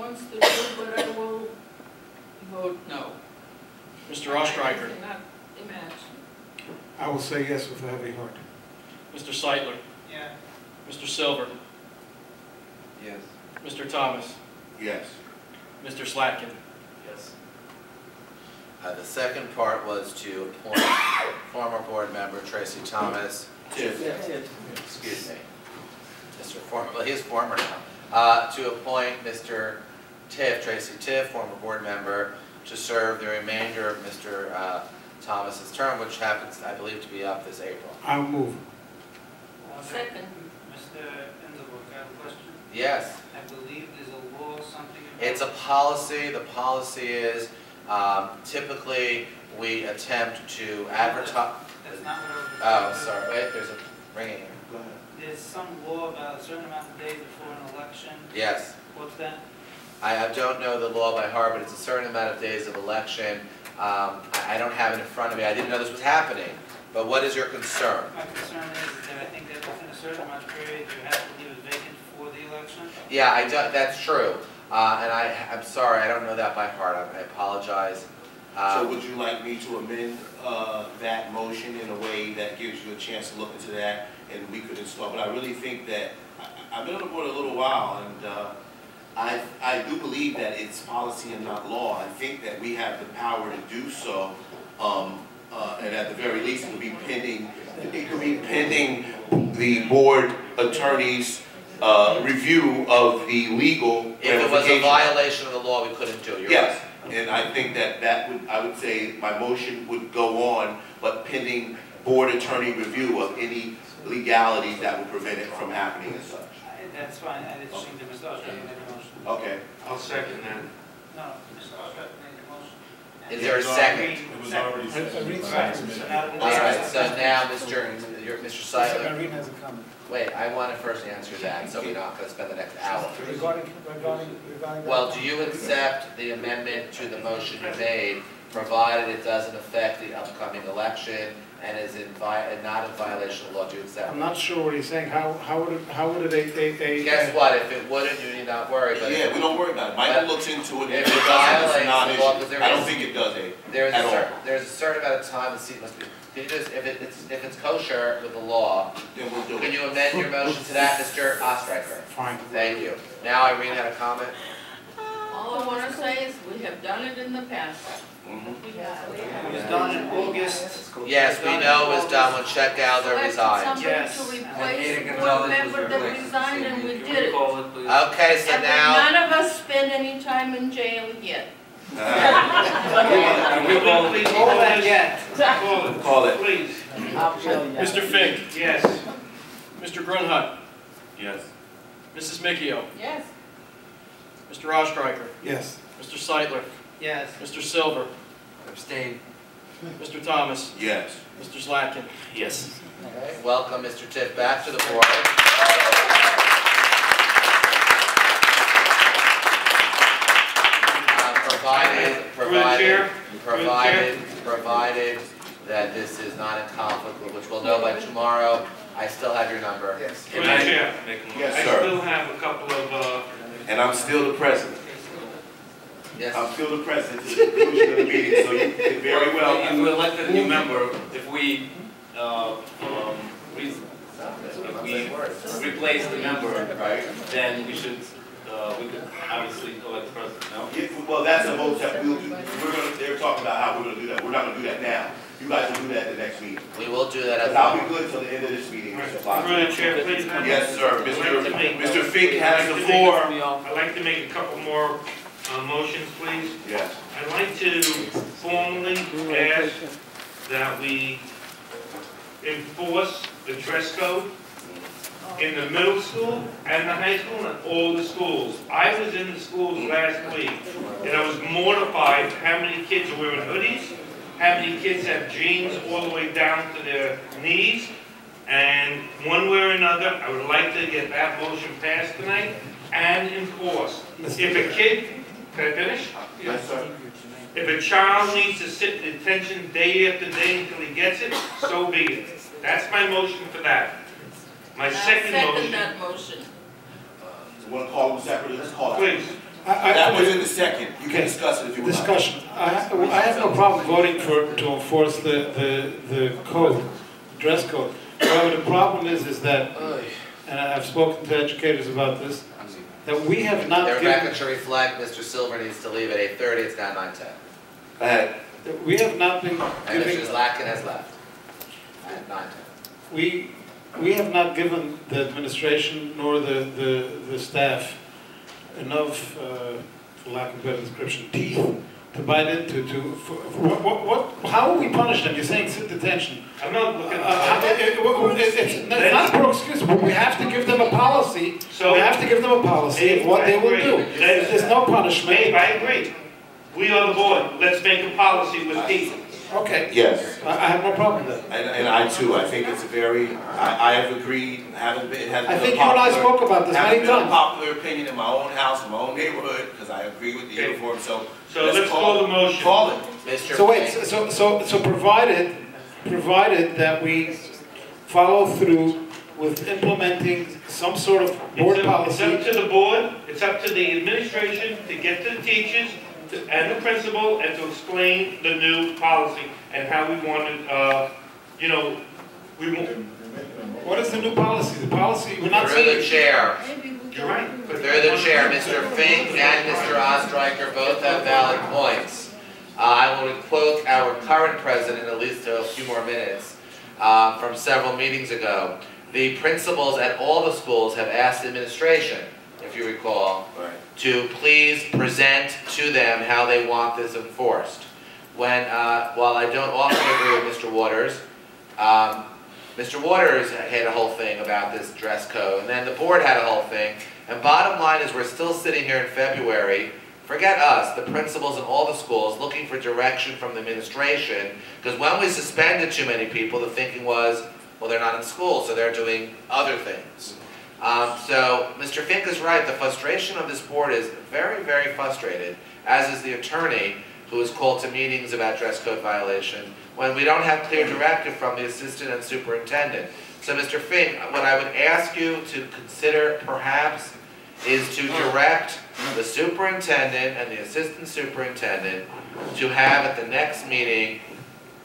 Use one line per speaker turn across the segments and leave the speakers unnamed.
wants to do, but I will vote no.
Mr. Ostreicher.
I cannot imagine.
I will say yes with a heavy heart.
Mr. Seidler.
Yeah.
Mr. Silver.
Yes.
Mr. Thomas.
Yes.
Mr. Slatkin.
Yes.
The second part was to appoint former board member Tracy Thomas. Excuse me. Mr. Former, well, he is former now. To appoint Mr. Tiff, Tracy Tiff, former board member, to serve the remainder of Mr. Thomas's term, which happens, I believe, to be up this April.
I'll move.
Second.
Mr. Engelbrook, I have a question.
Yes.
I believe there's a law, something about...
It's a policy. The policy is typically we attempt to advertise.
That's not what I was...
Oh, sorry. Wait, there's a ringing here. Go ahead.
There's some law about a certain amount of days before an election.
Yes.
What's that?
I don't know the law by heart, but it's a certain amount of days of election. I don't have it in front of me. I didn't know this was happening. But what is your concern?
My concern is that I think that within a certain amount of period, you have to leave it vacant for the election.
Yeah, that's true. And I'm sorry, I don't know that by heart. I apologize.
So would you like me to amend that motion in a way that gives you a chance to look into that and we could install? But I really think that, I've been on the board a little while, and I do believe that it's policy and not law. I think that we have the power to do so, and at the very least, it could be pending the board attorney's review of the legal
If it was a violation of the law, we couldn't do it. You're
yes, right. And I think that would, I would say my motion would go on, but pending board attorney review of any legalities that would prevent it from happening as such.
That's fine. I didn't think there was no motion.
Okay.
I'll second that.
No, Mr. Ostrowski made the motion.
Is there a second?
It was already seconded.
All right, so now, Mr. Seidler.
Irene has a comment.
Wait, I want to first answer that, so we're not going to spend the next hour.
Regarding
Well, do you accept the amendment to the motion you made, provided it doesn't affect the upcoming election and is not in violation of law? Do you accept?
I'm not sure what he's saying. How would it
Guess what? If it wouldn't, you need not worry. But
Yeah, we don't worry about it. Michael looks into it.
If it violates the law, because
I don't think it does
there's a certain amount of time the seat must be. Can you just, if it's kosher with the law,
then we'll do it.
can you amend your motion to that, Mr. Ostreicher?
Fine.
Thank you. Now Irene had a comment.
All I want to say is we have done it in the past.
It was done in August.
Yes, we know it was done when Chet Gowder resigned.
Yes.
Somebody to replace a board member that resigned, and we did it.
Okay, so
And
now,
none of us spent any time in jail yet.
We will please hold that yet.
Call it.
Please.
Mr. Fink.
Yes.
Mr. Grunhut.
Yes.
Mrs. Micchio.
Yes.
Mr. Ostreicher.
Yes.
Mr. Seidler.
Yes.
Mr. Silver.
abstain.
Mr. Thomas.
Yes.
Mr. Slatkin.
Yes.
Okay, welcome Mr. Tiff back to the board. Provided that this is not in conflict, which we'll know by tomorrow, I still have your number.
Yes.
Can I
Chair.
make a motion?
Yes,
I
sir.
still have a couple of,
And I'm still the president.
Yes.
I'm still the president to the conclusion of the meeting, so you can very well.
If we elect a new member, if we replace the member,
Right?
then we should, we could obviously elect the president, no?
Yeah, well, that's a vote that we'll do. They're talking about how we're gonna do that. We're not gonna do that now. You guys will do that at the next meeting.
We will do that
Because
as
I'll
well.
be good till the end of this meeting, Mr.
through
Fox.
the chair, please.
Yes, sir. Mr. Fink has the floor.
I'd like to make a couple more motions, please.
Yes.
I'd like to formally ask that we enforce the dress code in the middle school and the high school and all the schools. I was in the schools last week and I was mortified how many kids are wearing hoodies, how many kids have jeans all the way down to their knees. And one way or another, I would like to get that motion passed tonight and enforced. If a kid, can I finish?
Yes, sir.
If a child needs to sit in detention day after day until he gets it, so be it. That's my motion for that. My second motion,
that motion.
You wanna call them separately? Let's call it.
please.
That was in the second. You can
Okay.
discuss it if you would like.
Discussion. I have no problem voting to enforce the code, dress code. However, the problem is that, and I've spoken to educators about this, that we have not
The
given,
record should reflect Mr. Silver needs to leave at 8:30, it's now 9:10.
Go ahead.
that we have not been
And
giving,
Mr. Zlatkin has left at 9:10.
we have not given the administration nor the staff enough, for lack of a better description, teeth to bite into, how will we punish them? You're saying sit detention.
I'm not looking.
It's not for excuse, but we have to give them a policy.
So-
We have to give them a policy of what they will do. There's no punishment.
Abe, I agree. We are the board. Let's make a policy with teeth.
Okay,
Yes.
I have no problem with that.
And I too, I think it's a very, I have agreed, haven't been, it hasn't
I
been
think
a
you and I
popular-
spoke about this
haven't
many
been a
times.
popular opinion in my own house, in my own neighborhood, because I agree with the
Okay.
uniform, so.
So let's call the motion.
Call it.
Mr.
So wait,
Fink,
so provided that we follow through with implementing some sort of board
It's
policy.
up to the board, it's up to the administration to get to the teachers and the principal and to explain the new policy and how we want it, we want.
What is the new policy? The policy, we're not
through the
saying.
chair,
You're right.
through the chair, Mr. Fink and Mr. Ostreicher both have valid points. I will quote our current president at least a few more minutes from several meetings ago. The principals at all the schools have asked the administration, if you recall,
Right.
to please present to them how they want this enforced. While I don't often agree with Mr. Waters, Mr. Waters had a whole thing about this dress code, and then the board had a whole thing, and bottom line is we're still sitting here in February, forget us, the principals in all the schools, looking for direction from the administration, because when we suspended too many people, the thinking was, well, they're not in school, so they're doing other things. So Mr. Fink is right, the frustration of this board is very, very frustrated, as is the attorney who is called to meetings about dress code violation, when we don't have clear directive from the assistant and superintendent. So Mr. Fink, what I would ask you to consider perhaps is to direct the superintendent and the assistant superintendent to have at the next meeting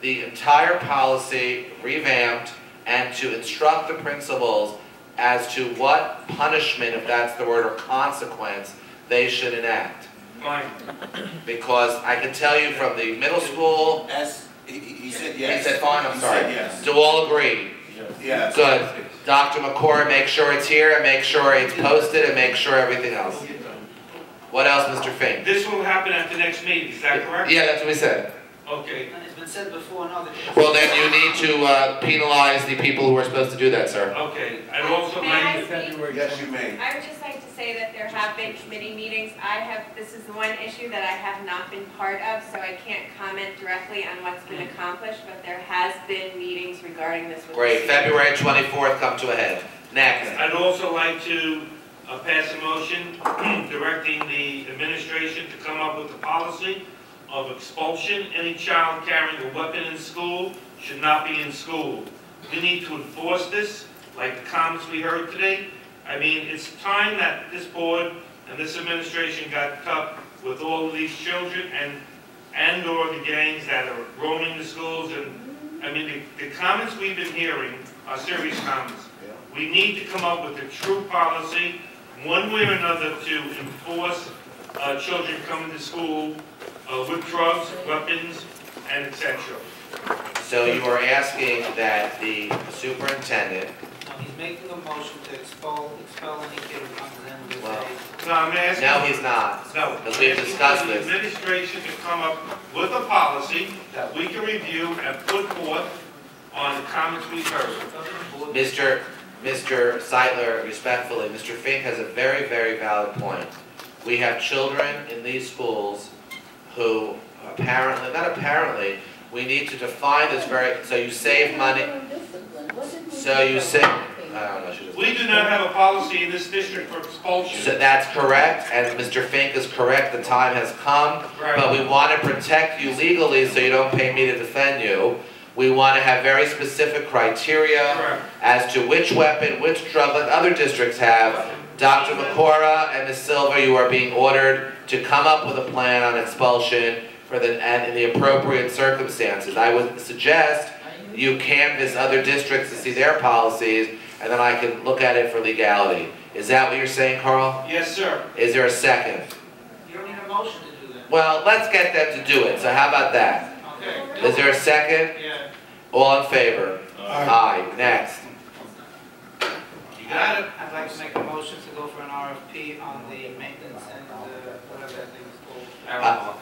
the entire policy revamped and to instruct the principals as to what punishment, if that's the word, or consequence they should enact.
Fine.
Because I can tell you from the middle school,
He said
he
yes.
said fine, I'm
He
sorry.
said yes.
Do all agree?
Yes.
Good. Dr. McCord, make sure it's here, and make sure it's posted, and make sure everything else. What else, Mr. Fink?
This will happen at the next meeting, is that correct?
Yeah, that's what we said.
Okay.
And it's been said before in other cases.
Well, then you need to penalize the people who are supposed to do that, sir.
Okay, and also,
May I
my,
speak?
Yes, you may.
I would just like to say that there have been committee meetings. This is the one issue that I have not been part of, so I can't comment directly on what's been accomplished, but there has been meetings regarding this with the
Great,
students.
February 24th, come to a head. Next.
I'd also like to pass a motion directing the administration to come up with a policy of expulsion. Any child carrying a weapon in school should not be in school. We need to enforce this, like the comments we heard today. I mean, it's time that this board and this administration got tough with all of these children and/or the gangs that are roaming the schools. And I mean, the comments we've been hearing are serious comments. We need to come up with a true policy, one way or another, to enforce children coming to school with drugs, weapons, and etc.
So you are asking that the superintendent,
No, he's making a motion to expel any kid who comes in with
Well,
No, I'm asking.
no, he's not.
No.
Because we've discussed
The
this.
administration to come up with a policy that we can review and put forth on the comments we've heard.
Mr. Seidler, respectfully, Mr. Fink has a very, very valid point. We have children in these schools who apparently, not apparently, we need to define this very, so you save money, so you save, I don't know, she just.
We do not have a policy in this district for expulsion.
So that's correct, and Mr. Fink is correct, the time has come, but we want to protect you legally so you don't pay me to defend you. We want to have very specific criteria
Correct.
as to which weapon, which drug, like other districts have, Dr. Macora and Ms. Silva, you are being ordered to come up with a plan on expulsion and in the appropriate circumstances. I would suggest you canvass other districts to see their policies, and then I can look at it for legality. Is that what you're saying, Carl?
Yes, sir.
Is there a second?
You don't need a motion to do that.
Well, let's get them to do it, so how about that?
Okay.
Is there a second?
Yeah.
All in favor? Aye. Next.
You got it?
I'd like to make a motion to go for an RFP on the maintenance and whatever that thing is called.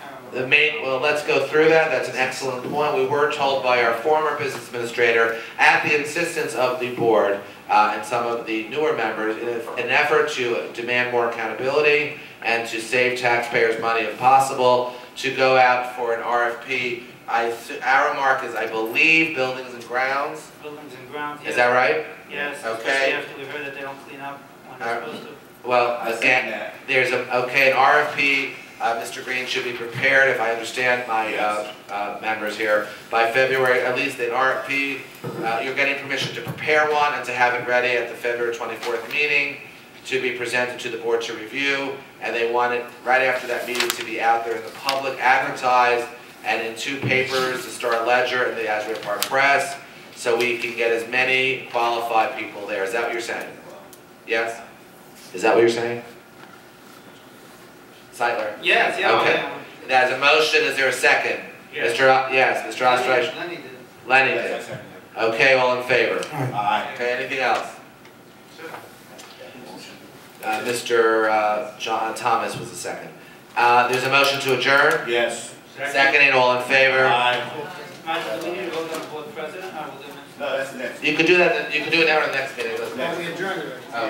Well, let's go through that. That's an excellent point. We were told by our former business administrator, at the insistence of the board and some of the newer members, in an effort to demand more accountability and to save taxpayers money if possible, to go out for an RFP. Our mark is, I believe, buildings and grounds.
Buildings and grounds, yes.
Is that right?
Yes,
Okay.
especially after we heard that they don't clean up when they're supposed to.
Well,
I see
again,
that.
there's an RFP. Mr. Green should be prepared, if I understand my members here, by February, at least an RFP. You're getting permission to prepare one and to have it ready at the February 24th meeting to be presented to the board to review. And they want it right after that meeting to be out there in the public, advertised, and in 2 papers, the Star Ledger and the Asbury Park Press, so we can get as many qualified people there. Is that what you're saying? Yes? Is that what you're saying? Seidler?
Yes, yeah.
Okay.
Yeah.
There's a motion, is there a second?
Yes.
Mr. Osterreich?
Lenny did.
Lenny did.
Yes, I second
Okay, all in favor?
that. Aye.
Okay, anything else? Mr. John Thomas was the second. There's a motion to adjourn?
Yes.
Second, and all in favor?
Aye.
Michael, do we need to vote on the board president, or will they?
No, that's the next.
You could do that, you could do it now or the next meeting, doesn't
Next.
matter.
We adjourned already.
Oh.